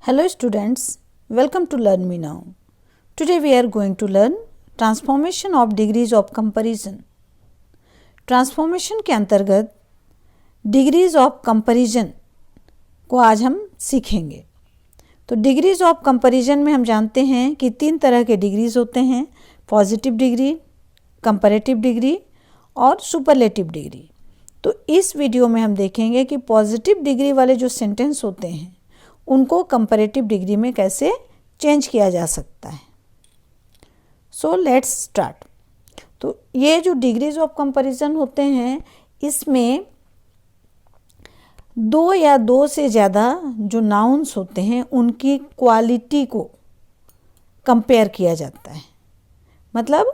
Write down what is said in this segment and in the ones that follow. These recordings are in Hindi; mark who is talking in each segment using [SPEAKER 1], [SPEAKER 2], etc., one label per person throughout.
[SPEAKER 1] Hello students, welcome to Learn Me Now. Today we are going to learn transformation of degrees of comparison. Transformation के अंतर्गत डिग्रीज ऑफ कंपैरिजन को आज हम सीखेंगे। तो डिग्रीज ऑफ कंपैरिजन में हम जानते हैं कि 3 तरह के डिग्रीज होते हैं, पॉजिटिव डिग्री, कंपैरेटिव डिग्री और सुपरलेटिव डिग्री। तो इस वीडियो में हम देखेंगे कि पॉजिटिव डिग्री वाले जो सेंटेंस होते हैं उनको कंपैरेटिव डिग्री में कैसे चेंज किया जा सकता है। So let's start. तो ये जो डिग्रीज ऑफ कंपैरिजन होते हैं इसमें 2 या 2 से ज़्यादा जो नाउन्स होते हैं उनकी क्वालिटी को कंपेयर किया जाता है। मतलब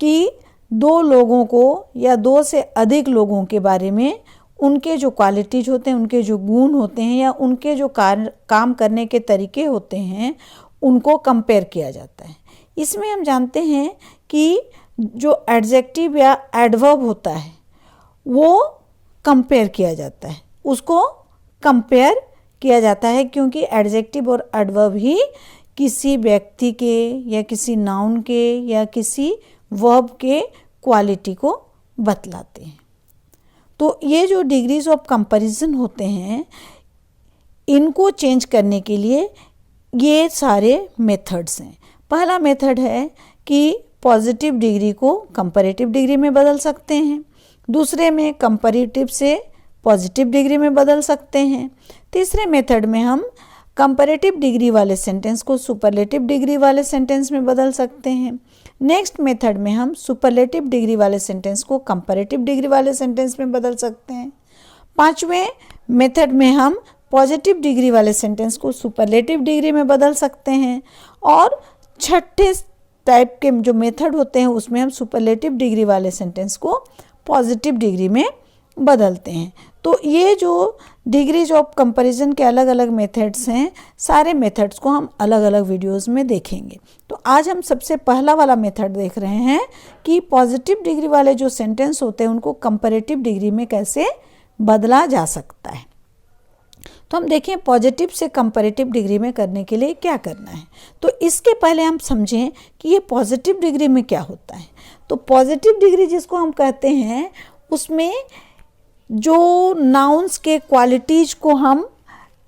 [SPEAKER 1] कि 2 लोगों को या 2 से अधिक लोगों के बारे में उनके जो क्वालिटीज होते हैं, उनके जो गुण होते हैं या उनके जो काम करने के तरीके होते हैं उनको कंपेयर किया जाता है। इसमें हम जानते हैं कि जो एडजेक्टिव या एडवर्ब होता है वो कंपेयर किया जाता है, उसको कंपेयर किया जाता है क्योंकि एडजेक्टिव और एडवर्ब ही किसी व्यक्ति के या किसी नाउन के या किसी वर्ब के क्वालिटी को बतलाते हैं। तो ये जो डिग्रीज ऑफ कंपैरिजन होते हैं इनको चेंज करने के लिए ये सारे मेथड्स हैं। पहला मेथड है कि पॉजिटिव डिग्री को कंपैरेटिव डिग्री में बदल सकते हैं, दूसरे में कंपैरेटिव से पॉजिटिव डिग्री में बदल सकते हैं, तीसरे मेथड में हम कंपैरेटिव डिग्री वाले सेंटेंस को सुपरलेटिव डिग्री वाले सेंटेंस में बदल सकते हैं, नेक्स्ट मेथड में हम सुपरलेटिव डिग्री वाले सेंटेंस को कंपैरेटिव डिग्री वाले सेंटेंस में बदल सकते हैं, पांचवें मेथड में हम पॉजिटिव डिग्री वाले सेंटेंस को सुपरलेटिव डिग्री में बदल सकते हैं और छठे टाइप के जो मेथड होते हैं उसमें हम सुपरलेटिव डिग्री वाले सेंटेंस को पॉजिटिव डिग्री में बदलते हैं। तो ये जो डिग्रीज ऑफ कंपैरिजन के अलग अलग मेथड्स हैं, सारे मेथड्स को हम अलग अलग वीडियोस में देखेंगे। तो आज हम सबसे पहला वाला मेथड देख रहे हैं कि पॉजिटिव डिग्री वाले जो सेंटेंस होते हैं उनको कंपैरेटिव डिग्री में कैसे बदला जा सकता है। तो हम देखें पॉजिटिव से कंपैरेटिव डिग्री में करने के लिए क्या करना है। तो इसके पहले हम समझें कि ये पॉजिटिव डिग्री में क्या होता है। तो पॉजिटिव डिग्री जिसको हम कहते हैं उसमें जो नाउन्स के क्वालिटीज को हम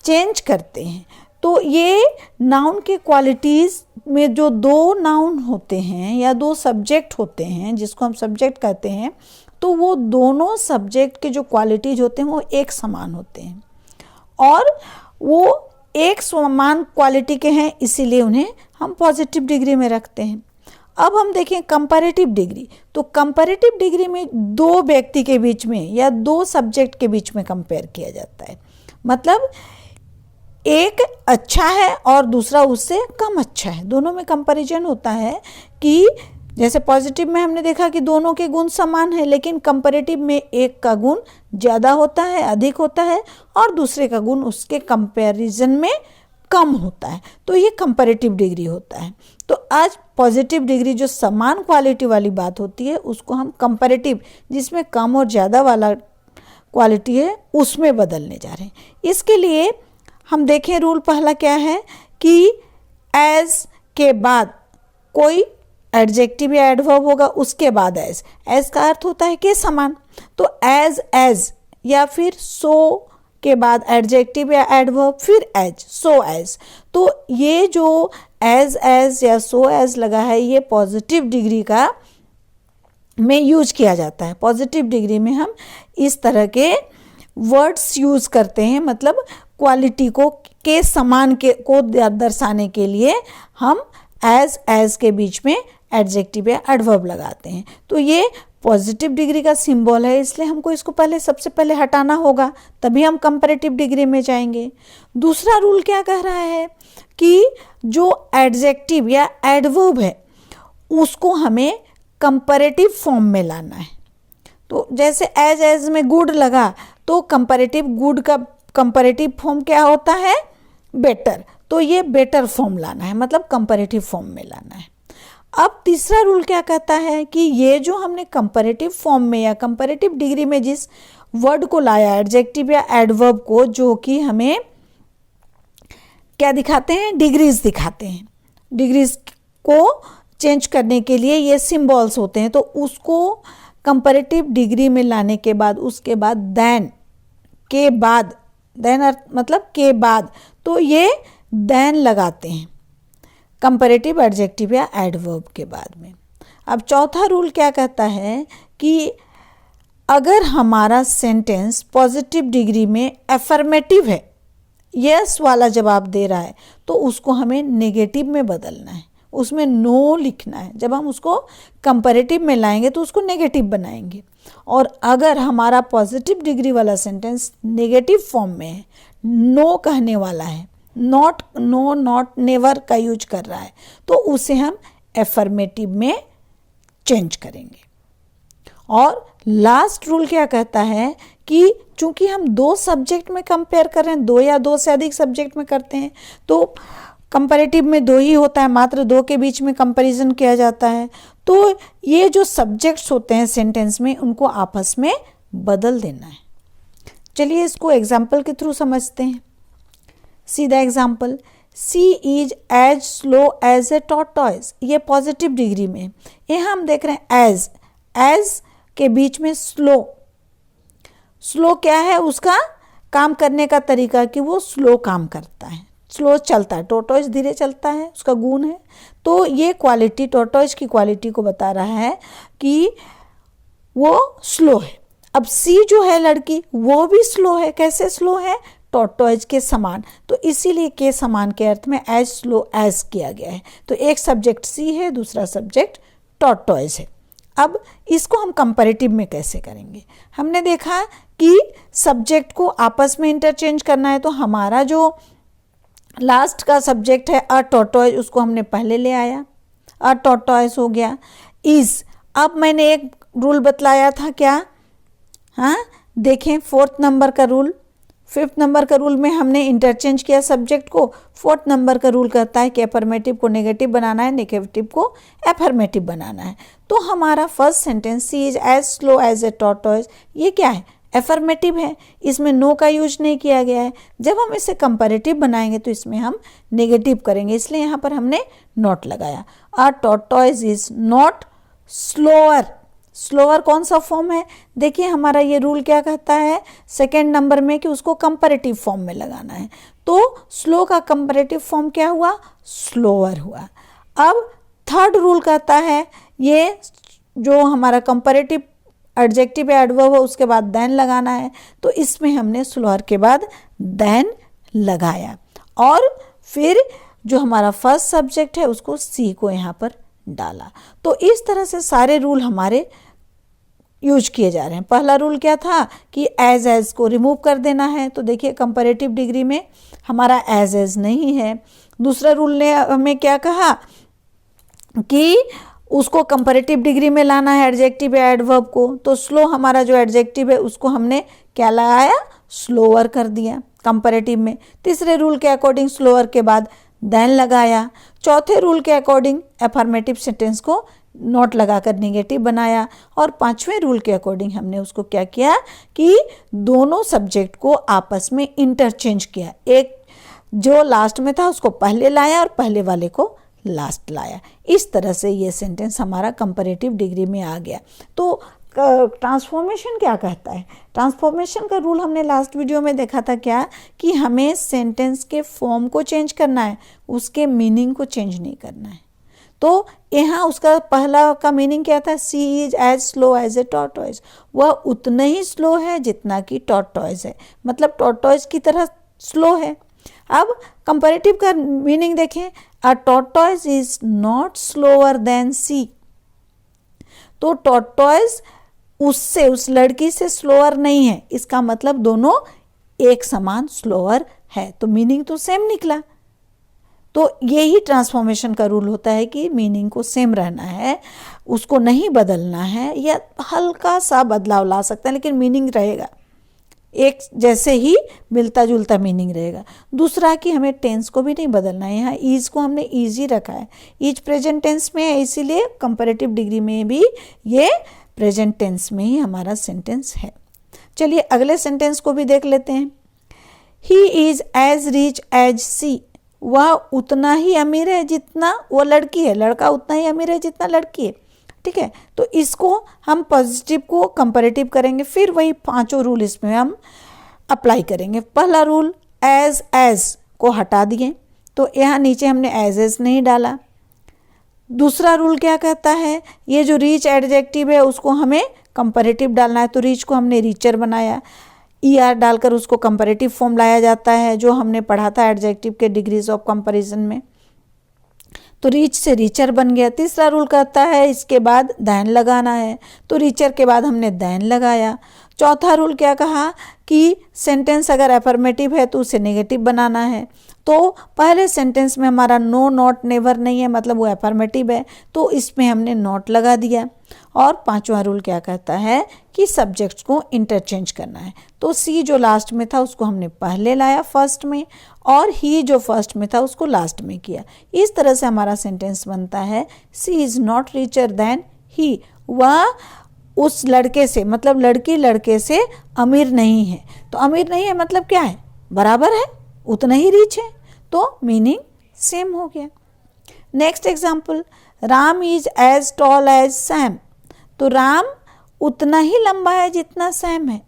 [SPEAKER 1] चेंज करते हैं। तो ये नाउन के क्वालिटीज़ में जो 2 नाउन होते हैं या 2 सब्जेक्ट होते हैं जिसको हम सब्जेक्ट कहते हैं, तो वो दोनों सब्जेक्ट के जो क्वालिटीज होते हैं वो एक समान होते हैं और वो एक समान क्वालिटी के हैं, इसीलिए उन्हें हम पॉजिटिव डिग्री में रखते हैं। अब हम देखें कंपैरेटिव डिग्री। तो कंपैरेटिव डिग्री में 2 व्यक्ति के बीच में या 2 सब्जेक्ट के बीच में कंपेयर किया जाता है। मतलब एक अच्छा है और दूसरा उससे कम अच्छा है, दोनों में कंपैरिजन होता है कि जैसे पॉजिटिव में हमने देखा कि दोनों के गुण समान है, लेकिन कंपैरेटिव में एक का गुण ज़्यादा होता है, अधिक होता है और दूसरे का गुण उसके कंपैरिजन में कम होता है। तो ये कंपैरेटिव डिग्री होता है। तो आज पॉजिटिव डिग्री जो समान क्वालिटी वाली बात होती है उसको हम कंपैरेटिव, जिसमें कम और ज़्यादा वाला क्वालिटी है, उसमें बदलने जा रहे हैं। इसके लिए हम देखें रूल पहला क्या है कि एज के बाद कोई एडजेक्टिव या एडवर्ब होगा, उसके बाद एज का अर्थ होता है के समान। तो एज या फिर सो के बाद एडजेक्टिव या एडवर्ब, फिर सो एज। तो ये जो एज या सो एज लगा है ये पॉजिटिव डिग्री का में यूज किया जाता है। पॉजिटिव डिग्री में हम इस तरह के वर्ड्स यूज करते हैं, मतलब क्वालिटी को के समान के को दर्शाने के लिए हम एज के बीच में एडजेक्टिव या एडवर्ब लगाते हैं। तो ये पॉजिटिव डिग्री का सिंबल है, इसलिए हमको इसको सबसे पहले हटाना होगा, तभी हम कंपैरेटिव डिग्री में जाएंगे। दूसरा रूल क्या कह रहा है कि जो एडजेक्टिव या एडवर्ब है उसको हमें कंपैरेटिव फॉर्म में लाना है। तो जैसे एज में गुड लगा तो कंपैरेटिव गुड का कंपैरेटिव फॉर्म क्या होता है, बेटर। तो ये बेटर फॉर्म लाना है, मतलब कंपैरेटिव फॉर्म में लाना है। अब तीसरा रूल क्या कहता है कि ये जो हमने कंपैरेटिव फॉर्म में या कंपैरेटिव डिग्री में जिस वर्ड को लाया, एडजेक्टिव या एडवर्ब को, जो कि हमें क्या दिखाते हैं, डिग्रीज दिखाते हैं। डिग्रीज को चेंज करने के लिए ये सिंबल्स होते हैं, तो उसको कंपैरेटिव डिग्री में लाने के बाद, उसके बाद देन के बाद, देन मतलब के बाद, तो ये देन लगाते हैं कंपैरेटिव एडजेक्टिव या एडवर्ब के बाद में। अब चौथा रूल क्या कहता है कि अगर हमारा सेंटेंस पॉजिटिव डिग्री में अफर्मेटिव है, यस वाला जवाब दे रहा है, तो उसको हमें नेगेटिव में बदलना है, उसमें नो लिखना है। जब हम उसको कंपैरेटिव में लाएंगे तो उसको नेगेटिव बनाएंगे। और अगर हमारा पॉजिटिव डिग्री वाला सेंटेंस नेगेटिव फॉर्म में है, नो कहने वाला है, नॉट, नो, नॉट, नेवर का यूज कर रहा है, तो उसे हम एफर्मेटिव में चेंज करेंगे। और लास्ट रूल क्या कहता है कि चूंकि हम दो सब्जेक्ट में कंपेयर कर रहे हैं, दो या दो से अधिक सब्जेक्ट में करते हैं, तो कंपैरेटिव में दो ही होता है, मात्र दो के बीच में कंपैरिजन किया जाता है। तो ये जो सब्जेक्ट्स होते हैं सेंटेंस में, उनको आपस में बदल देना है। चलिए इसको एग्जाम्पल के थ्रू समझते हैं। See the example, C is as slow as a tortoise. ये पॉजिटिव डिग्री में, ये हम देख रहे हैं एज, एज के बीच में स्लो। स्लो क्या है, उसका काम करने का तरीका कि वो स्लो काम करता है, स्लो चलता है। टॉर्टॉइज धीरे चलता है, उसका गुण है। तो ये क्वालिटी, टॉर्टॉइज की क्वालिटी को बता रहा है कि वो स्लो है। अब सी जो है लड़की, वो भी स्लो है। कैसे स्लो है, टॉर्टॉइज के समान। तो इसीलिए के समान के अर्थ में एज स्लो एज किया गया है। तो एक सब्जेक्ट सी है, दूसरा सब्जेक्ट टॉर्टॉइज है। अब इसको हम कंपैरेटिव में कैसे करेंगे, हमने देखा कि सब्जेक्ट को आपस में इंटरचेंज करना है। तो हमारा जो लास्ट का सब्जेक्ट है अ टॉर्टॉइज, उसको हमने पहले ले आया, अ टॉर्टॉइज हो गया। इज, अब मैंने एक रूल बतलाया था क्या, हाँ देखें, फोर्थ नंबर का रूल। फिफ्थ नंबर का रूल में हमने इंटरचेंज किया सब्जेक्ट को। फोर्थ नंबर का रूल कहता है कि अफर्मेटिव को नेगेटिव बनाना है, नेगेटिव को अफर्मेटिव बनाना है। तो हमारा first sentence, C is as slow as a tortoise, ये क्या है, अफर्मेटिव है। इसमें नो का यूज नहीं किया गया है। जब हम इसे कंपैरेटिव बनाएंगे तो इसमें हम नेगेटिव करेंगे, इसलिए यहाँ पर हमने नॉट लगाया। A tortoise is not slower. Slower कौन सा फॉर्म है, देखिए हमारा ये रूल क्या कहता है सेकेंड नंबर में कि उसको कंपैरेटिव फॉर्म में लगाना है। तो स्लो का कंपैरेटिव फॉर्म क्या हुआ, स्लोअर हुआ। अब थर्ड रूल कहता है, ये जो हमारा कंपैरेटिव एडजेक्टिव या एडवर्ब है, उसके बाद देन लगाना है। तो इसमें हमने स्लोअर के बाद देन लगाया, और फिर जो हमारा फर्स्ट सब्जेक्ट है उसको सी को यहाँ पर डाला। तो इस तरह से सारे रूल हमारे यूज किए जा रहे हैं। पहला रूल क्या था कि एज को रिमूव कर देना है। तो देखिए कंपैरेटिव डिग्री में हमारा एज नहीं है। दूसरा रूल ने हमें क्या कहा कि उसको कंपैरेटिव डिग्री में लाना है एडजेक्टिव या एडवर्ब को। तो स्लो हमारा जो एडजेक्टिव है उसको हमने क्या लगाया, स्लोअर कर दिया कंपैरेटिव में। तीसरे रूल के अकॉर्डिंग स्लोअर के बाद देन लगाया। चौथे रूल के अकॉर्डिंग अफर्मेटिव सेंटेंस को नॉट लगाकर नेगेटिव बनाया। और पांचवें रूल के अकॉर्डिंग हमने उसको क्या किया कि दोनों सब्जेक्ट को आपस में इंटरचेंज किया। एक जो लास्ट में था उसको पहले लाया और पहले वाले को लास्ट लाया। इस तरह से ये सेंटेंस हमारा कंपैरेटिव डिग्री में आ गया। तो ट्रांसफॉर्मेशन क्या कहता है, ट्रांसफॉर्मेशन का रूल हमने लास्ट वीडियो में देखा था क्या, कि हमें सेंटेंस के फॉर्म को चेंज करना है, उसके मीनिंग को चेंज नहीं करना है। तो यहाँ उसका पहला का मीनिंग क्या था, she is as slow as a tortoise. वह उतना ही स्लो है जितना कि टॉर्टॉइज है, मतलब टॉर्टॉइज की तरह स्लो है। अब कंपैरेटिव का मीनिंग देखें, a tortoise is not slower than she. तो टॉर्टॉइज उससे, उस लड़की से स्लोअर नहीं है, इसका मतलब दोनों एक समान स्लोअर है। तो मीनिंग तो सेम निकला। तो यही ट्रांसफॉर्मेशन का रूल होता है कि मीनिंग को सेम रहना है, उसको नहीं बदलना है, या हल्का सा बदलाव ला सकता है लेकिन मीनिंग रहेगा, एक जैसे ही मिलता जुलता मीनिंग रहेगा। दूसरा कि हमें टेंस को भी नहीं बदलना है। यहाँ ईज को हमने ईजी रखा है, ईज प्रेजेंट टेंस में है, इसीलिए कंपैरेटिव डिग्री में भी ये प्रेजेंट टेंस में ही हमारा सेंटेंस है। चलिए अगले सेंटेंस को भी देख लेते हैं। He is as rich as she. वह उतना ही अमीर है जितना वो लड़की है, लड़का उतना ही अमीर है जितना लड़की है। ठीक है, तो इसको हम पॉजिटिव को कंपैरेटिव करेंगे, फिर वही पांचों रूल इसमें हम अप्लाई करेंगे। पहला रूल, एज को हटा दिए, तो यहाँ नीचे हमने एज नहीं डाला। दूसरा रूल क्या कहता है, ये जो रीच एडजेक्टिव है उसको हमें कंपैरेटिव डालना है, तो रीच को हमने रीचर बनाया, ER डालकर उसको कंपैरेटिव फॉर्म लाया जाता है, जो हमने पढ़ा था एडजेक्टिव के डिग्रीज ऑफ कंपैरिजन में। तो रीच से रीचर बन गया। तीसरा रूल कहता है इसके बाद दैन लगाना है, तो रीचर के बाद हमने दैन लगाया। चौथा रूल क्या कहा कि सेंटेंस अगर अफर्मेटिव है तो उसे नेगेटिव बनाना है, तो पहले सेंटेंस में हमारा नो, नॉट, नेवर नहीं है, मतलब वो अफर्मेटिव है, तो इसमें हमने नॉट लगा दिया। और पांचवा रूल क्या कहता है कि सब्जेक्ट्स को इंटरचेंज करना है, तो सी जो लास्ट में था उसको हमने पहले लाया फर्स्ट में, और ही जो फर्स्ट में था उसको लास्ट में किया। इस तरह से हमारा सेंटेंस बनता है, she is not richer than he, वह उस लड़के से, मतलब लड़की लड़के से अमीर नहीं है। तो अमीर नहीं है मतलब क्या है, बराबर है, उतना ही रिच है, तो मीनिंग सेम हो गया। Next example, Ram is as tall as Sam, तो राम उतना ही लंबा है जितना सैम है।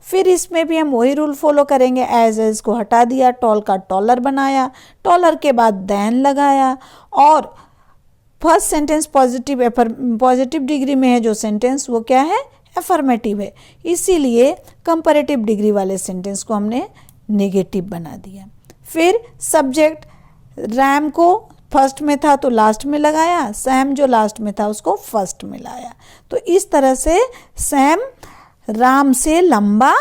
[SPEAKER 1] फिर इसमें भी हम वही रूल फॉलो करेंगे, एज को हटा दिया, टॉल का टॉलर बनाया, टॉलर के बाद देन लगाया, और फर्स्ट सेंटेंस पॉजिटिव डिग्री में है जो सेंटेंस, वो क्या है, अफर्मेटिव है, इसीलिए कंपैरेटिव डिग्री वाले सेंटेंस को हमने नेगेटिव बना दिया। फिर सब्जेक्ट, रैम को फर्स्ट में था तो लास्ट में लगाया, सैम जो लास्ट में था उसको फर्स्ट में लाया। तो इस तरह से सैम राम से लंबा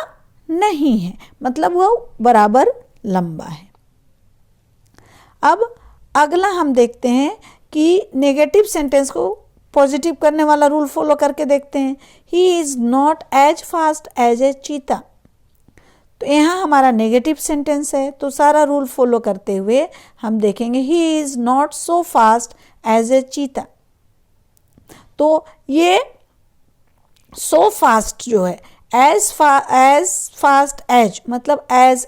[SPEAKER 1] नहीं है, मतलब वो बराबर लंबा है। अब अगला हम देखते हैं कि नेगेटिव सेंटेंस को पॉजिटिव करने वाला रूल फॉलो करके देखते हैं। He is not as fast as a cheetah, तो यहाँ हमारा नेगेटिव सेंटेंस है, तो सारा रूल फॉलो करते हुए हम देखेंगे he is not so fast as a cheetah. तो ये सो फास्ट जो है, एज फास्ट एज, मतलब एज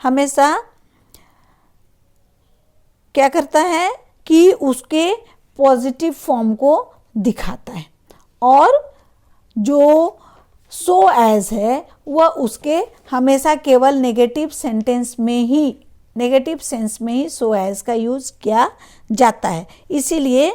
[SPEAKER 1] हमेशा क्या करता है कि उसके पॉजिटिव फॉर्म को दिखाता है, और जो सो एज है वह उसके हमेशा केवल नेगेटिव सेंस में ही सो एज का यूज़ किया जाता है। इसीलिए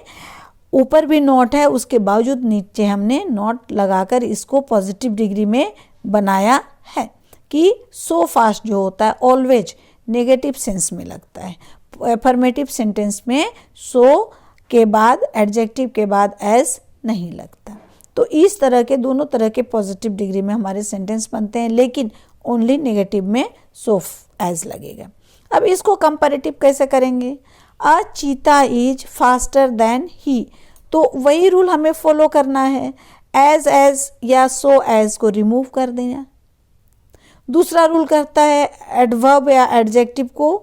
[SPEAKER 1] ऊपर भी नॉट है, उसके बावजूद नीचे हमने नॉट लगाकर इसको पॉजिटिव डिग्री में बनाया है कि सो फास्ट जो होता है ऑलवेज नेगेटिव सेंस में लगता है। अफर्मेटिव सेंटेंस में सो के बाद एडजेक्टिव के बाद एज नहीं लगता। तो इस तरह के दोनों तरह के पॉजिटिव डिग्री में हमारे सेंटेंस बनते हैं, लेकिन ओनली नेगेटिव में सो एज लगेगा। अब इसको कंपैरेटिव कैसे करेंगे, अ चीता इज फास्टर देन ही, तो वही रूल हमें फॉलो करना है, एज या सो एज को रिमूव कर देना। दूसरा रूल करता है एडवर्ब या एडजेक्टिव को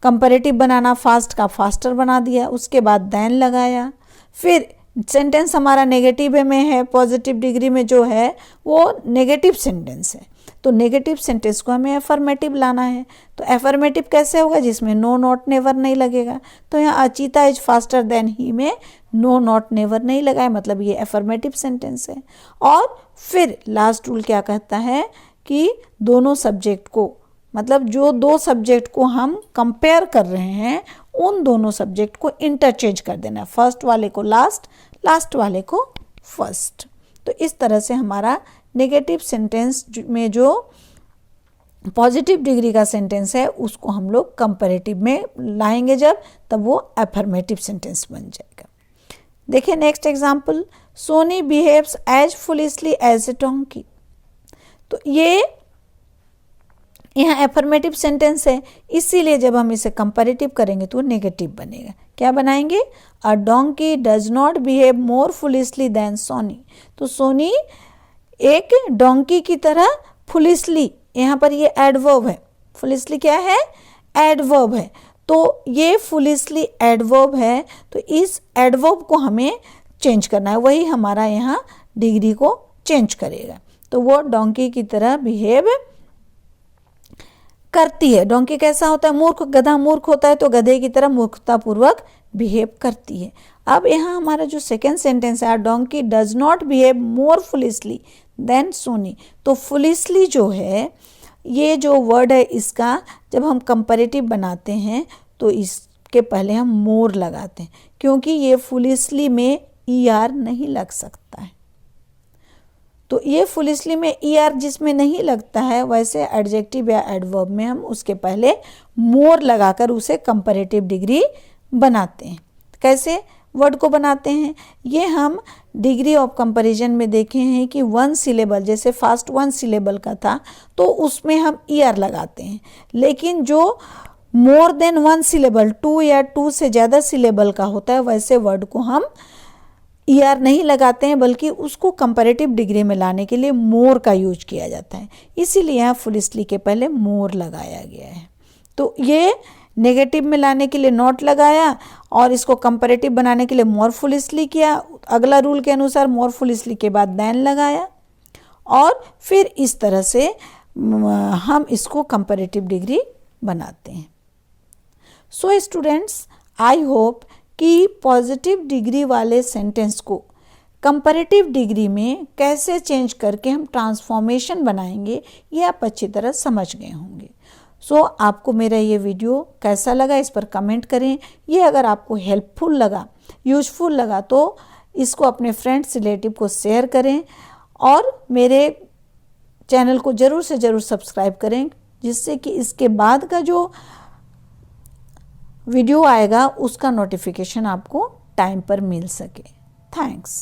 [SPEAKER 1] कंपैरेटिव बनाना, फास्ट का फास्टर बना दिया, उसके बाद देन लगाया। फिर सेंटेंस हमारा नेगेटिव में है, पॉजिटिव डिग्री में जो है वो नेगेटिव सेंटेंस है, तो नेगेटिव सेंटेंस को हमें अफर्मेटिव लाना है। तो अफर्मेटिव कैसे होगा, जिसमें नो, नॉट, नेवर नहीं लगेगा। तो यहाँ अचीता इज फास्टर देन ही में नो, नॉट, नेवर नहीं लगाए, मतलब ये अफर्मेटिव सेंटेंस है। और फिर लास्ट रूल क्या कहता है कि दोनों सब्जेक्ट को, मतलब जो दो सब्जेक्ट को हम कंपेयर कर रहे हैं उन दोनों सब्जेक्ट को इंटरचेंज कर देना, फर्स्ट वाले को लास्ट, लास्ट वाले को फर्स्ट। तो इस तरह से हमारा नेगेटिव सेंटेंस में जो पॉजिटिव डिग्री का सेंटेंस है उसको हम लोग कंपैरेटिव में लाएंगे जब, तब वो अफर्मेटिव सेंटेंस बन जाएगा। देखिए next example, Soni behaves as foolishly as a donkey, तो ये यहाँ अफर्मेटिव सेंटेंस है, इसीलिए जब हम इसे कंपैरेटिव करेंगे तो नेगेटिव बनेगा। क्या बनाएंगे, a donkey does not behave more foolishly than Soni, तो सोनी एक डोंकी की तरह फुलिशली, यहाँ पर ये एडवर्ब है, फुलिशली क्या है, एडवर्ब है, तो ये फुलिशली एडवर्ब है, तो इस एडवर्ब को हमें चेंज करना है, वही हमारा यहाँ डिग्री को चेंज करेगा। तो वो डोंकी की तरह बिहेव करती है। डोंकी कैसा होता है? मूर्ख। गधा मूर्ख होता है तो गधे की तरह मूर्खतापूर्वक बिहेव करती है। अब यहाँ हमारा जो सेकेंड सेंटेंस है, donkey does not behave more foolishly than Soni. तो फुलिशली जो है, ये जो वर्ड है इसका जब हम कंपैरेटिव बनाते हैं तो इसके पहले हम मोर लगाते हैं, क्योंकि ये फुलिशली में ER नहीं लग सकता है। तो ये फुलिशली में ER जिसमें नहीं लगता है, वैसे एडजेक्टिव या एडवर्ब में हम उसके पहले मोर लगाकर उसे कंपैरेटिव डिग्री बनाते हैं। कैसे वर्ड को बनाते हैं? ये हम डिग्री ऑफ कंपैरिजन में देखे हैं कि 1 सिलेबल, जैसे फास्ट 1 सिलेबल का था तो उसमें हम ER लगाते हैं, लेकिन जो मोर देन 1 सिलेबल, 2 या 2 से ज़्यादा सिलेबल का होता है, वैसे वर्ड को हम ER नहीं लगाते हैं, बल्कि उसको कंपैरेटिव डिग्री में लाने के लिए मोर का यूज किया जाता है। इसीलिए यहाँ फुलिशली के पहले मोर लगाया गया है। तो ये नेगेटिव में लाने के लिए नॉट लगाया और इसको कंपैरेटिव बनाने के लिए मोर फुलिशली किया। अगला रूल के अनुसार मोर फुलिशली के बाद देन लगाया और फिर इस तरह से हम इसको कंपैरेटिव डिग्री बनाते हैं। सो स्टूडेंट्स, आई होप कि पॉजिटिव डिग्री वाले सेंटेंस को कंपैरेटिव डिग्री में कैसे चेंज करके हम ट्रांसफॉर्मेशन बनाएंगे, ये आप अच्छी तरह समझ गए होंगे। सो आपको मेरा ये वीडियो कैसा लगा इस पर कमेंट करें। ये अगर आपको हेल्पफुल लगा, यूजफुल लगा, तो इसको अपने फ्रेंड्स रिलेटिव को शेयर करें और मेरे चैनल को ज़रूर से ज़रूर सब्सक्राइब करें, जिससे कि इसके बाद का जो वीडियो आएगा उसका नोटिफिकेशन आपको टाइम पर मिल सके। थैंक्स।